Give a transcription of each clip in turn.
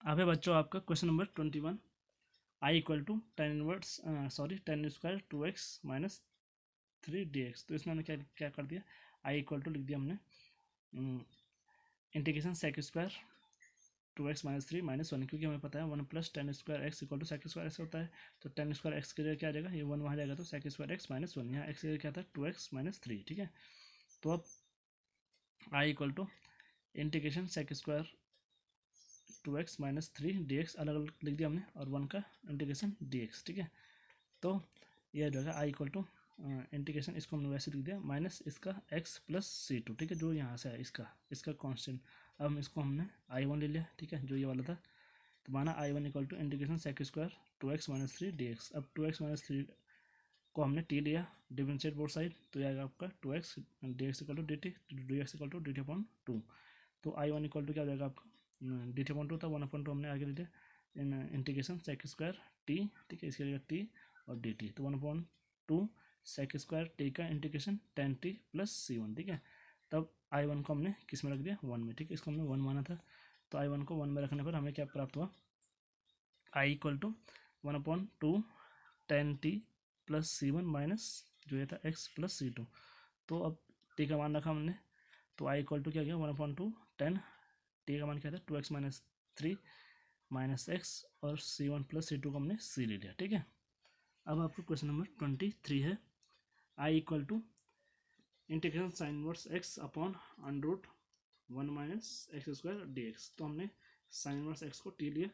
अब है बच्चों आपका question number 21। I equal to tan square 2x minus 3 dx। तो इसमें हमने क्या क्या कर दिया, आई इक्वल टू लिख दिया हमने integration sec square 2x minus 3 minus 1, क्योंकि हमें पता है 1 plus tan square x equal to sec square x होता है। तो टेन स्क्वायर एक्स की जगह क्या आ जाएगा, ये 1 वहाँ जाएगा तो सेक स्क्वायर एक्स माइनस 1, यहाँ एक्स की जगह क्या था 2x माइनस 3। ठीक है, तो अब I equal to integration sec square 2x minus 3 dx अलग अलग लिख दिया हमने, और 1 का इंटीग्रेशन dx। ठीक है, तो यह जो है आई इक्वल टू इंटीग्रेशन, इसको हमने वैसे लिख दिया माइनस इसका x प्लस सी टू। ठीक है, जो यहाँ से है इसका कांस्टेंट। अब हम इसको हमने I1 ले लिया, ठीक है, जो ये वाला था। तो माना I1 equal to integration sec square 2x minus 3 dx। अब 2x माइनस 3 को हमने t लिया, डिफरेंशिएट बोथ साइड, तो यह आएगा आपका 2x dx equal to dt, dx equal to dt upon 2। तो I1 इक्वल टू क्या हो जाएगा आपका, dt अपॉन 2 था, 1/2 हमने आगे ले लिया इंटीग्रेशन सेक स्क्वायर t, ठीक है, इसके जगह t और dt, तो 1/2 सेक स्क्वायर t का integration tan t plus c1। ठीक है, तब I1 को हमने किस में रख दिया, 1 में। ठीक है, इसको हमने 1 माना था, तो I1 को 1 में रखने पर हमें क्या प्राप्त हुआ, I equal to 1/2 tan t plus c1 minus जो ये था x प्लस c2। तो अब t का मान रखा हमने, तो I इक्वल टू क्या गया 1/2 tan t का मान क्या था 2x माइनस 3 माइनस एक्स, और c1 प्लस c2 को हमने c ले लिया। ठीक है, अब आपको क्वेश्चन नंबर 23 है। I equal to integration sine inverse x upon under root 1 minus x square dx। तो हमने साइन इनवर्स x को t लिया,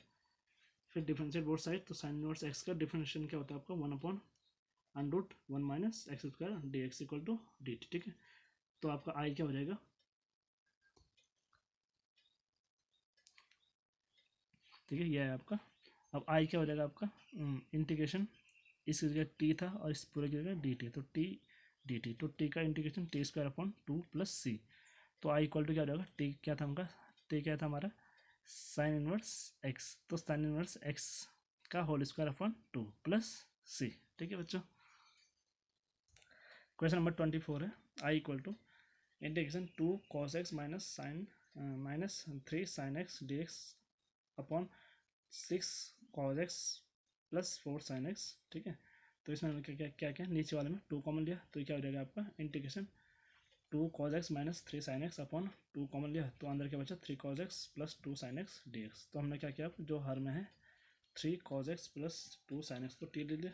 फिर डिफरेंशिएट बोथ साइड, तो साइन इनवर्स x का डिफरेंशिएशन क्या होता है आपका 1 upon under root 1 minus x square dx equal to dt। ठीक है, तो आपका I क्या हो जाएगा, ठीक है, यह है आपका। अब I क्या हो जाएगा आपका, इंटीग्रेशन इस जगह t था और इस पूरे की जगह dt, तो t dt, तो t का integration t square upon 2 plus c। तो I इक्वल टू क्या हो जाएगा, t क्या था हमका, t क्या था हमारा साइन इनवर्स x, तो साइन इनवर्स x का whole square upon 2 plus c। ठीक है बच्चों, क्वेश्चन नंबर 24 है। I equal to integration 2 cos x minus 3 sin x dx upon 6 cos x plus 4 sin x। ठीक है, तो इसमें हमने क्या क्या क्या नीचे वाले में 2 कॉमन लिया, तो ये क्या हो जाएगा आपका integration 2 cos x minus 3 sin x upon 2 common लिया, तो अंदर क्या बचा 3 cos x plus 2 sin x dx। तो हमने क्या किया, जो हर में है 3 cos x plus 2 sin x को t ले लिया,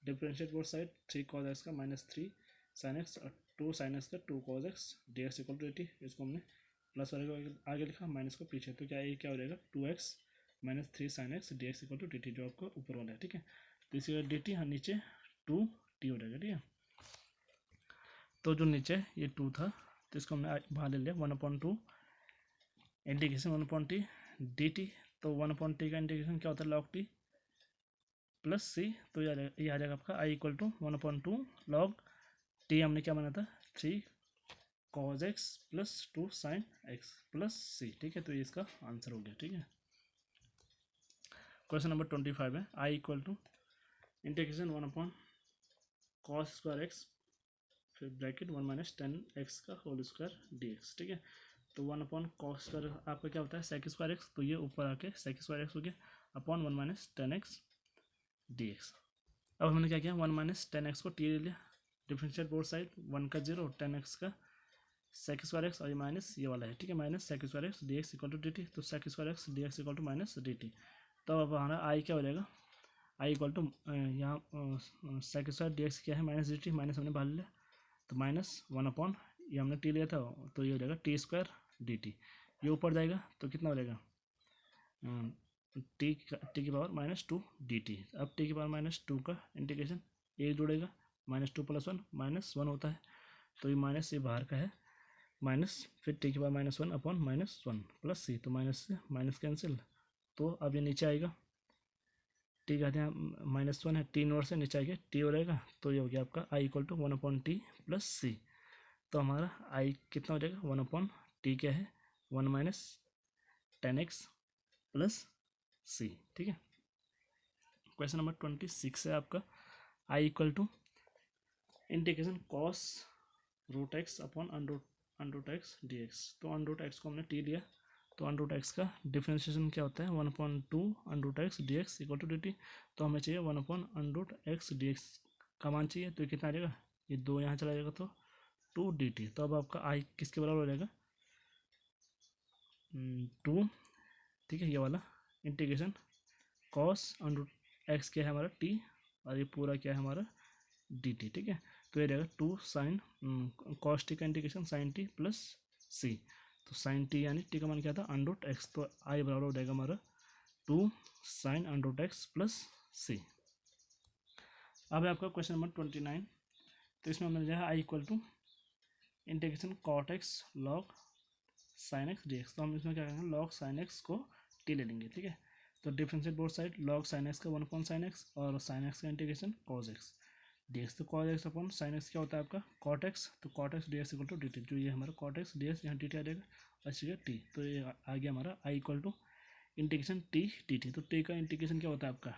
differentiate both side 3 cos x का माइनस 3 sin x और 2 sin x का 2 cos x dx equal to dt। इसको हमने प्लस वाले को आगे लिखा, माइनस को पीछे, तो क्या ये क्या हो जाएगा 2x minus 3 sin x dx equal to dt, जो आपका ऊपर वाला है। ठीक है, तो इसी dt हाँ नीचे 2t हो जाएगा। ठीक है, तो जो नीचे ये 2 था, तो इसको हमने बाहर ले लिया 1/2 इंटीग्रेशन 1/t dt। तो 1/t का इंटीग्रेशन क्या होता है log t प्लस c, तो ये आ जाएगा आपका I equal to 1/2 log t, हमने क्या माना था 3 cos x plus 2 sin x plus c। ठीक है, तो ये इसका आंसर हो गया। ठीक है, क्वेश्चन नंबर 25 है। I equal to integration 1/cos square x फिर ब्रैकेट 1 माइनस 10x का होल स्क्वायर dx। ठीक है, तो 1/cos स्क्वायर आपका क्या होता है सेक स्क्वायर एक्स, तो ये ऊपर आके सेक स्क्वायर एक्स हो गया अपॉन 1 माइनस 10x dx। अब हमने क्या किया 1 माइनस 10x को t ले लिया, डिफरेंशिएट बोथ साइड 1 का 0 और 10x का सेक स्क्वायर एक्स, और ये माइनस ये वाला है। ठीक है, minus sec square x dx equal to dt, तो sec square x dx equal to minus dt। तो अब हमारा I क्या हो जाएगा, I इक्वल टू यहाँ सेक स्क्वायर dx क्या है माइनस dt, माइनस हमने बाहर लिया, तो माइनस 1 अपॉन ये हमने t लिया था, तो ये हो जाएगा t स्क्वायर dt। ये ऊपर जाएगा तो कितना हो जाएगा t की पावर माइनस 2 dt। अब t की पावर माइनस 2 का इंटीग्रेशन ये जुड़ेगा, माइनस 2 प्लस 1 माइनस 1 होता है, तो ये माइनस ये बाहर का है माइनस, फिर t की power minus 1 upon minus 1 plus c, तो माइनस से माइनस कैंसिल, तो अब ये नीचे आएगा t का यहाँ माइनस 1 है, t इनवर्स से नीचे आएगा t हो रहेगा, तो ये हो गया आपका I equal to 1/t plus c। तो हमारा I कितना हो जाएगा 1/t क्या है 1 माइनस 10x प्लस c। ठीक है, क्वेश्चन नंबर 26 है आपका। I equal to integration cos root x upon under root x dx। तो अंडर रूट x को हमने t लिया, तो अंडर रूट एक्स का डिफ्रेंशिएशन क्या होता है 1/2 under root x D x equal to D T. तो हमें चाहिए 1 under root x D x का मान चाहिए, तो ये कितना आ जाएगा, ये 2 यहाँ चला जाएगा तो 2 डी टी। तो अब आपका आई किसके बराबर हो जाएगा 2, ठीक है, ये वाला integration cos under root x क्या है हमारा टी और ये पूरा क्या है हमारा डी टी, ठीक है। तो ये रहेगा 2 साइन कॉस टी का integration sine T plus C. तो साइन टी यानी टी का मान क्या था अंडर रूट एक्स, तो आई बराबर हो जाएगा हमारा 2 sine under root X plus सी। अब है आपका क्वेश्चन नंबर 29। तो इसमें मिल जाएगा I equal to integration cot X log sine X D x. तो हम इसमें क्या करेंगे लॉग साइन एक्स को टी ले लेंगे, ठीक है। तो differentiate both side log sine X का 1 साइन एक्स और साइन एक्स का integration cos X D x. तो cos X upon sine X क्या होता है आपका कॉट एक्स, तो cot X D x equal to D t. जो ये हमारा कॉट एक्स डी एक्स यहाँ डी टी आ जाएगा और इसी टी। तो ये आ गया हमारा I equal to integration T D T. तो टी का इंटीग्रेशन क्या होता है आपका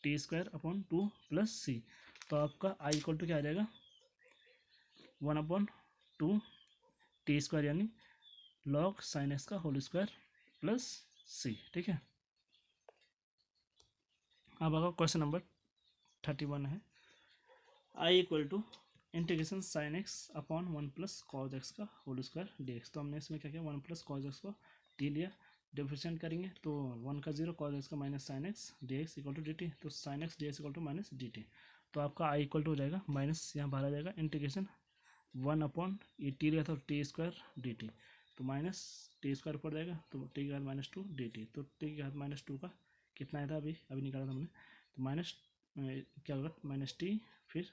T square upon 2 plus C. तो आपका आई इक्वल टू क्या आ जाएगा 1/2 टी स्क्वायर यानी लॉग साइन एक्स का होल स्क्वायर प्लस सी, ठीक है। अब आपका क्वेश्चन नंबर 31 है आई equal to integration sine X upon 1 plus cos X का होल स्क्वायर डी एक्स। तो हमने इसमें क्या किया 1 प्लस कॉज एक्स को टी लिया, डिफरेंशिएट करेंगे तो 1 का 0 कॉज एक्स का minus sine X D x equal to D T. तो sine X D x equal to minus D T. तो आपका आई इक्वल टू हो जाएगा माइनस यहाँ बाहर आ जाएगा इंटीग्रेशन 1 अपॉन ये टी लिया था टी स्क्वायर डी टी। तो माइनस टी स्क्वायर ऊपर जाएगा तो टी के घात -2 डी टी। तो टी के घात -2 का कितना आया था अभी निकाला था हमने। तो माइनस क्या होगा माइनस टी फिर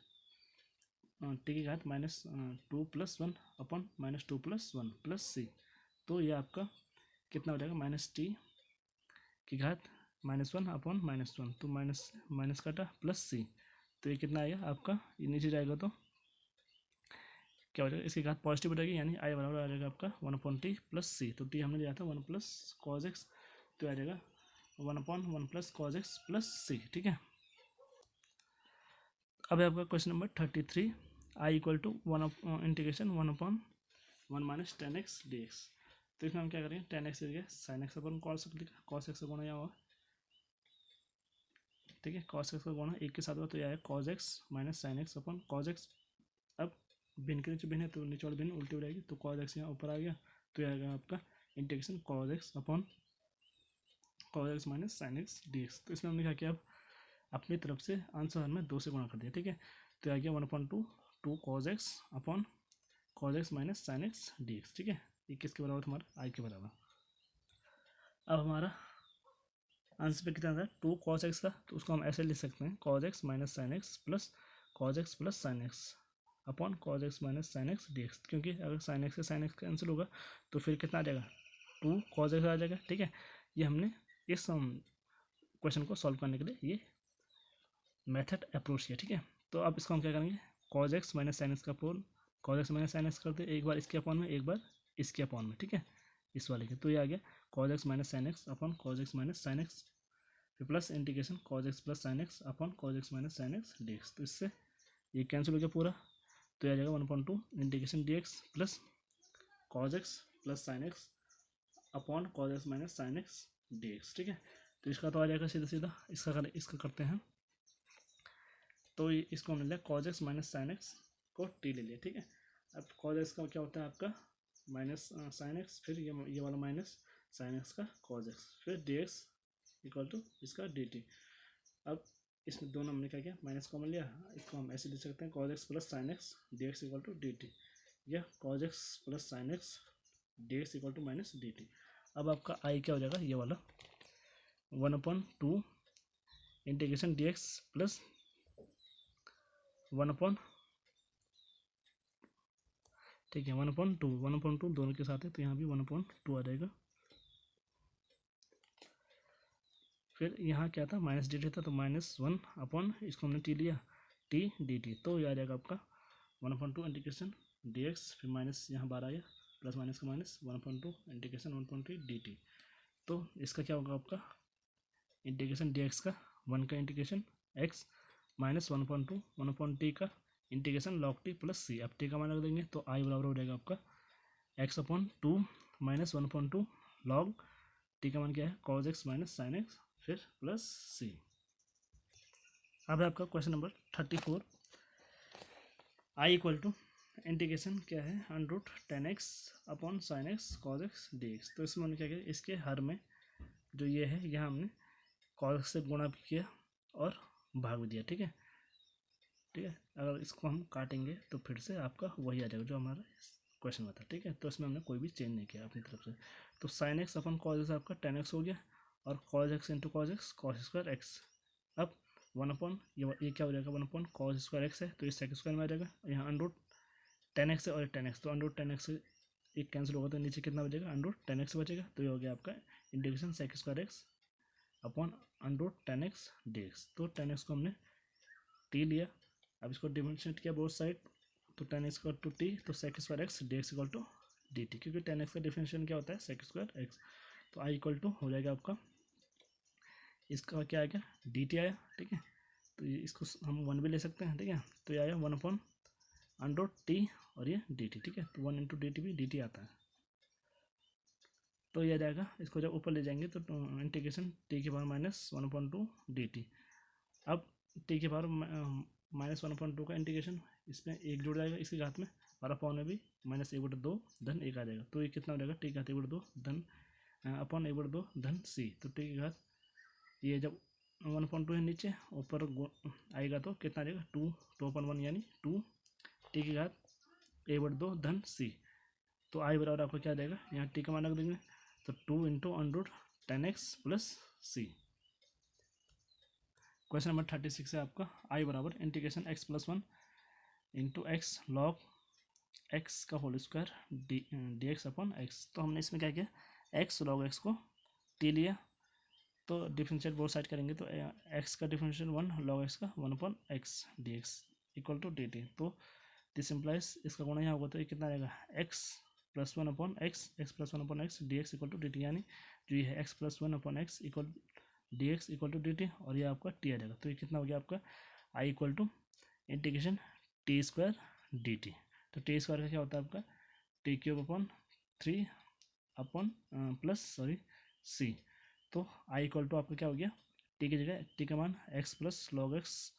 टी की घात -2 + 1 अपॉन -2 + 1 प्लस सी। तो ये आपका कितना हो जाएगा माइनस टी की घात -1 अपॉन -1। तो माइनस काटा प्लस सी। तो ये कितना आएगा आपका ये नीचे जाएगा तो क्या हो जाएगा इसकी घात पॉजिटिव हो जाएगी यानी आई बराबर आ जाएगा आपका 1/t प्लस सी। तो टी हमने लिया था 1 प्लस कॉज एक्स, तो आ जाएगा 1/1 प्लस कॉज एक्स प्लस सी, ठीक है। अब है आपका question number 33 I equal to integration 1/1 minus tan x D x. तो इसमें हम क्या करेंगे टेन एक्स लिखा sine x upon cos x का गुणा यहाँ हुआ, ठीक है। कॉस एक्स का गुणा एक के साथ हुआ तो यह है cos x minus sine x upon cos X. अब भिन्न के नीचे भिन्न है तो नीचे वाली भिन्न उल्टी हो जाएगी, तो कॉज एक्स यहाँ ऊपर आ गया तो यह आएगा आपका integration cos x upon cos x minus sine X D x. तो इसमें हमने क्या किया अब अपनी तरफ से आंसर में 2 से गुणा कर दिया, ठीक है। तो आ गया 1/2 cos x upon cos x minus sine X D x, ठीक है। ये किसके बराबर हमारा आई के बराबर। अब हमारा आंसर पे कितना था 2 कॉस एक्स था, तो उसको हम ऐसे लिख सकते हैं cos x minus sine x plus cos x plus sine X upon cos x minus sine X D x. क्योंकि अगर साइन एक्स कैंसिल होगा तो फिर कितना आ जाएगा 2 कॉज एक्स आ जाएगा, ठीक है। ये हमने इस क्वेश्चन को सॉल्व करने के लिए ये मेथड अप्रोच किया, ठीक है। तो अब इसको हम क्या करेंगे cos x minus sine X का upon cos x minus sine X करते एक बार इसके अपॉन में एक बार इसके अपॉन में, ठीक है, इस वाले के। तो ये आ गया cos x minus sine X upon cos x minus sine x फिर plus integration cos x plus sine X upon cos x minus sine X D x. तो इससे ये कैंसिल हो गया पूरा, तो ये आ जाएगा 1/2 integration D x plus cos x plus sine X upon cos x minus sine X D x, ठीक है। तो इसका तो आ जाएगा सीधा सीधा इसका करते हैं। तो इसको हमने लिया cos x minus sine X को टी ले लिया, ठीक है। अब कॉज एक्स का क्या होता है आपका माइनस साइन एक्स फिर ये वाला माइनस साइन एक्स का कॉज एक्स फिर डी एक्स इक्वल टू इसका डी टी। अब इसमें दोनों हमने क्या किया माइनस कॉमन लिया, इसको हम ऐसे लिख सकते हैं cos x plus sine X D x equal to D T या cos x plus sine X D x equal to minus D T. अब आपका आई क्या हो जाएगा ये वाला 1/2 इंटीग्रेशन डी एक्स प्लस 1/, ठीक है 1/2 दोनों के साथ है तो यहाँ भी 1/2 आ जाएगा। फिर यहाँ क्या था माइनस डी टी था तो -1 अपॉन इसको हमने टी लिया टी डी टी। तो ये आ जाएगा आपका 1/2 इंटीग्रेशन डी एक्स फिर माइनस यहाँ बाहर आ गया प्लस माइनस का माइनस 1/2 इंटीग्रेशन 1/3 डी टी। तो इसका क्या होगा आपका इंटीग्रेशन डी एक्स का 1 का इंटीग्रेशन एक्स माइनस 1/2 1/t का इंटीग्रेशन लॉग टी प्लस सी। अब टी का मान रख देंगे तो आई बराबर हो जाएगा आपका x/2 माइनस 1/2 लॉग टी का मान क्या है cos x minus sine x फिर प्लस सी। अब है आपका question number 34। I equal to integration क्या है √10x upon sine x cos x D x. तो इसमें हमने क्या किया इसके हर में जो ये है यहाँ हमने कॉज से गुणा भी किया और भाग भी दिया। ठीक है ठीक है। अगर इसको हम काटेंगे तो फिर से आपका वही आ जाएगा जो हमारा क्वेश्चन में था। ठीक है तो इसमें हमने कोई भी चेंज नहीं किया अपनी तरफ से। तो sine x upon cos x आपका 10x हो गया और cos x into cos x cos square x. अब 1 अपॉन ये क्या हो जाएगा 1 अपॉन कॉज स्क्वायर एक्स है तो ये सेक स्क्वायर में आ जाएगा। यहाँ √10x है और 10x तो √10x से एक कैंसिल होगा तो नीचे कितना बचेगा √10x बचेगा। तो ये हो गया आपका integration sec square x upon √10x dx। तो 10x को हमने टी लिया, अब इसको डिफरेंशिएट किया बोथ साइड तो 10x इक्वल टू टी तो sec square x dx equal to D t, क्योंकि 10x का डिफरेंशिएशन क्या होता है सेक स्क्वायर एक्स। तो आई इक्वल टू हो जाएगा आपका इसका क्या आएगा डी टी आया। ठीक है तो ये इसको हम 1 भी ले सकते हैं। ठीक है तो ये आया 1 अपॉन √t और ये डी टी। ठीक है तो 1 इंटू डी टी भी डी टी आता है तो ये आ जाएगा। इसको जब ऊपर ले जाएंगे तो इंटीग्रेशन टी की पावर -1/2 डी टी। अब टी की पावर -1/2 का इंटीग्रेशन इसमें एक जुड़ जाएगा इसके घात में और अपॉन में भी -1/2 धन 1 आ जाएगा। तो ये कितना हो जाएगा टी की घात 1/2 धन अपॉन 1/2 धन सी। तो टी की घात ये जब 1/2 है नीचे ऊपर आएगा तो कितना आ जाएगा 2/1 यानी 2 टी की घात 1/2 धन सी। तो आई बराबर आपको क्या देगा यहाँ टी का मान रख देंगे तो 2 into √10x plus C. Question number 36 है आपका आई बराबर integration x plus 1 into X log x का whole square D x upon X. तो हमने इसमें क्या किया एक्स लॉग एक्स को टी लिया तो डिफरेंशिएट बोथ साइड करेंगे तो एक्स का डिफरेंशिएट 1 लॉग एक्स का 1 upon x D x equal to D T. तो दिस इम्प्लाइज इसका गुणा यहाँ होगा तो ये कितना रहेगा x plus 1 upon x plus 1 upon x D x equal to D t, यानी जो ये है x plus 1 upon x equal d x equal to D t और ये आपका टी आ जाएगा। तो ये कितना हो गया आपका I equal to integration T square D T. तो टी स्क्वायर का क्या होता है आपका T cube upon 3 upon plus C. तो आई इक्वल टू आपका क्या हो गया टी की जगह टी का मान X plus log X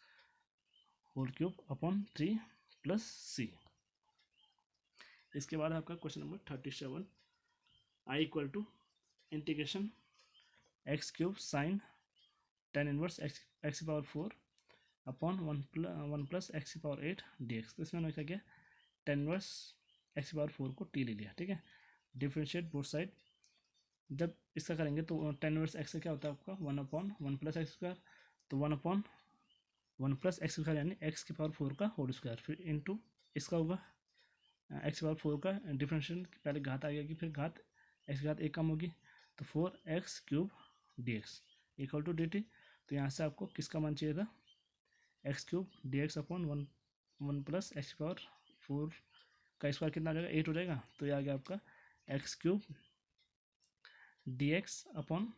whole cube upon 3 plus C. इसके बाद आपका question number 37 I equal to integration X cube sine tan inverse X की पावर 4 अपॉन 1 प्लस एक्स की पावर 8 डी एक्स। तो इसमें हमने क्या किया tan इनवर्स एक्स की पावर 4 को टी ले लिया। ठीक है डिफ्रेंशिएट बोथ साइड जब इसका करेंगे तो tan इनवर्स एक्स का क्या होता है आपका 1 अपॉन 1 प्लस एक्स स्क्वायर तो 1 अपॉन 1 प्लस एक्स स्क्वायर यानी एक्स की पावर 4 का होल स्क्वायर फिर इंटू इसका होगा एक्स पावर 4 का डिफरेंशियल पहले घात आ गया फिर घात एक्स घात एक कम होगी तो 4x cube D x equal to D T. तो यहाँ से आपको किसका मान चाहिए था x cube D x upon 1 plus x power 4 का स्क्वायर कितना आ जाएगा 8 हो जाएगा। तो ये आ गया आपका X cube D x upon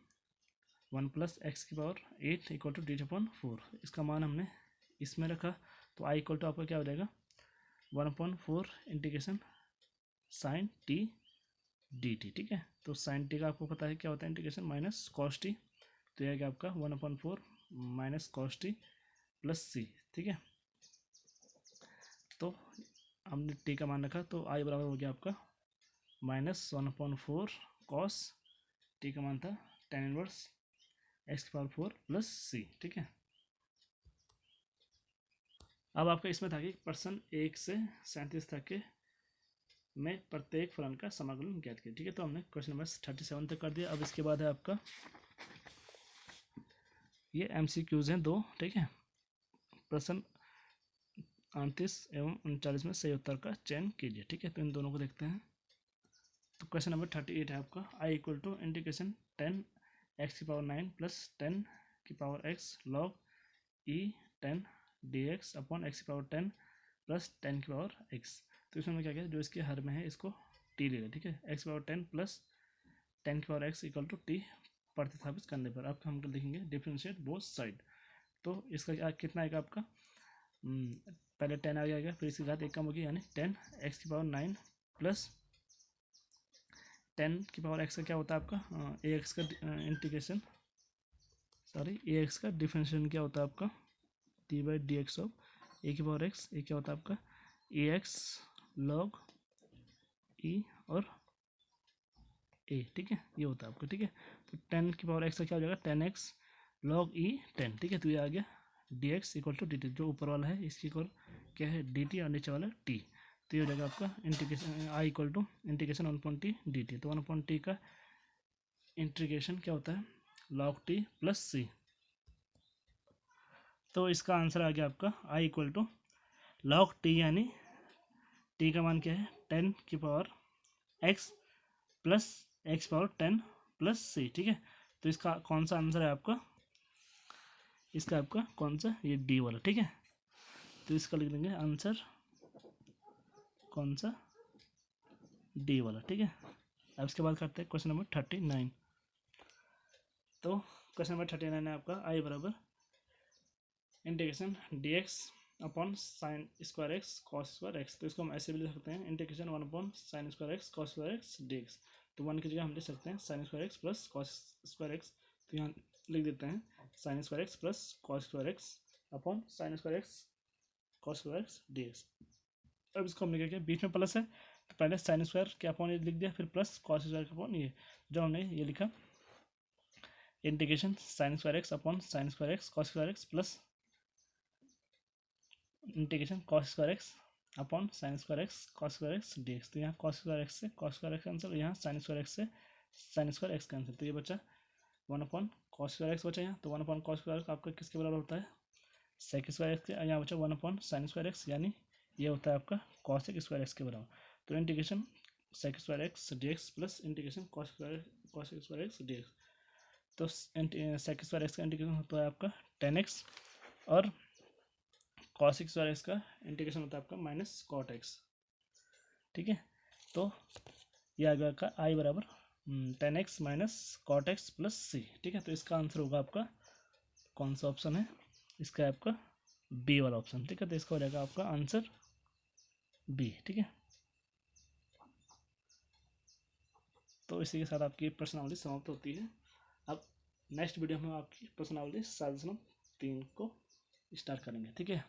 1 plus X की power 8 equal to D T upon 4। इसका मान हमने इसमें रखा तो आई इक्वल टू आपका क्या हो जाएगा 1/4 integration sine t D t. ठीक है तो साइन टी का आपको पता है क्या होता है इंटीग्रेशन माइनस कॉस टी। तो यह क्या आपका 1/4 माइनस कॉस टी प्लस सी। ठीक है तो हमने टी का मान रखा तो आई बराबर हो गया आपका -1/4 कॉस टी का मान था tan इनवर्स एक्स की पावर 4 प्लस सी। ठीक है अब आपका इसमें था कि प्रश्न 1 से 37 तक के में प्रत्येक फलन का समाकलन ज्ञात किया। ठीक है तो हमने क्वेश्चन नंबर 37 तक कर दिया। अब इसके बाद है आपका ये MCQs हैं 2। ठीक है प्रश्न 38 एवं 39 में सही उत्तर का चयन कीजिए। ठीक है तो इन दोनों को देखते हैं। तो क्वेश्चन नंबर 38 है आपका I equal to integration 10x की पावर 9 प्लस 10 की पावर x लॉग ई 10 डी एक्स अपॉन एक्स की पावर 10 प्लस 10 की पावर x। तो इसमें हमने क्या किया जो इसके हर में है इसको t ले लिया। ठीक है एक्स पावर 10 प्लस 10 की power x equal to t प्रतिस्थापित करने पर अब हम लिखेंगे डिफरेंशिएट बोथ साइड। तो इसका कितना आएगा आपका पहले 10 आ जाएगा फिर इसकी घात एक कम होगी यानी 10 एक्स की पावर 9 प्लस 10 की पावर x का क्या होता है आपका ए एक्स का इंटीग्रेशन ए एक्स का डिफरेंशिएशन क्या होता है आपका D by D X of A की पावर एक्स, ए क्या होता है आपका ए एक्स लॉग ई और ए, ठीक है, ये होता है आपका, ठीक है। तो 10 की पावर एक्स का क्या हो जाएगा 10x लॉग ई 10, ठीक है। तो ये आ गया d x equal to D t, जो ऊपर वाला है इसकी इक्वल क्या है डी टी और नीचे वाला टी। तो ये हो जाएगा आपका integration I equal to integration 1/t d T. तो 1/t का इंटीग्रेशन क्या होता है लॉग टी प्लस सी। तो इसका आंसर आ गया आपका I equal to log T, यानी टी का मान क्या है 10 की power X plus x power 10 plus सी, ठीक है। तो इसका कौन सा आंसर है आपका, इसका आपका कौन सा ये डी वाला, ठीक है। तो इसका लिख देंगे आंसर कौन सा डी वाला, ठीक है। अब इसके बाद करते हैं क्वेश्चन नंबर 39। तो क्वेश्चन नंबर 39 है आपका आई बराबर integration D x upon sine square x cos square x. तो इसको हम ऐसे भी लिख सकते हैं integration 1 upon sine square x cos square x D x. तो 1 की जगह हम लिख सकते हैं sine square x plus cos square x. तो यहाँ लिख देते हैं sine square x plus cos square x upon sine square x cos square x D x. अब इसको हमने क्या किया, बीच में प्लस है तो पहले साइन स्क्वायर के अपॉन ये लिख दिया, फिर प्लस कॉस स्क्वायर के अपॉन ये। जब हमने ये लिखा integration sine square x upon sine square x cos square x plus integration cos square x upon sine square x cos square x D x. तो यहाँ कॉस स्क्वायर एक्स से cos square x cancel, यहाँ sine square x से sine square x cancel. तो ये बचा 1 upon cos square x बचा यहाँ। तो 1 अपॉन कॉस स्क्वायर आपका किसके बराबर होता है सेक स्क्वायर एक्स के। यहाँ बचा 1 अपॉन साइन स्क्वायर एक्स, यानी ये होता है आपका कॉस स्क्वायर एक्स के बराबर। तो integration sec square x D x plus integration cos square x D x. तो सेक स्क्वायर एक्स का इंटीग्रेशन होता है आपका 10x और कॉस स्क्वायर एक्स का इंटीग्रेशन होता है आपका माइनस कॉट एक्स, ठीक है। तो ये आ गया आपका आई बराबर 10x minus cot X plus सी, ठीक है। तो इसका आंसर होगा आपका कौन सा ऑप्शन है, इसका आपका बी वाला ऑप्शन, ठीक है। तो इसका हो जाएगा आपका आंसर बी, ठीक है। तो इसी के साथ आपकी प्रश्नावली समाप्त होती है। अब नेक्स्ट वीडियो में आपकी प्रश्नावली 7.3 को स्टार्ट करेंगे, ठीक है।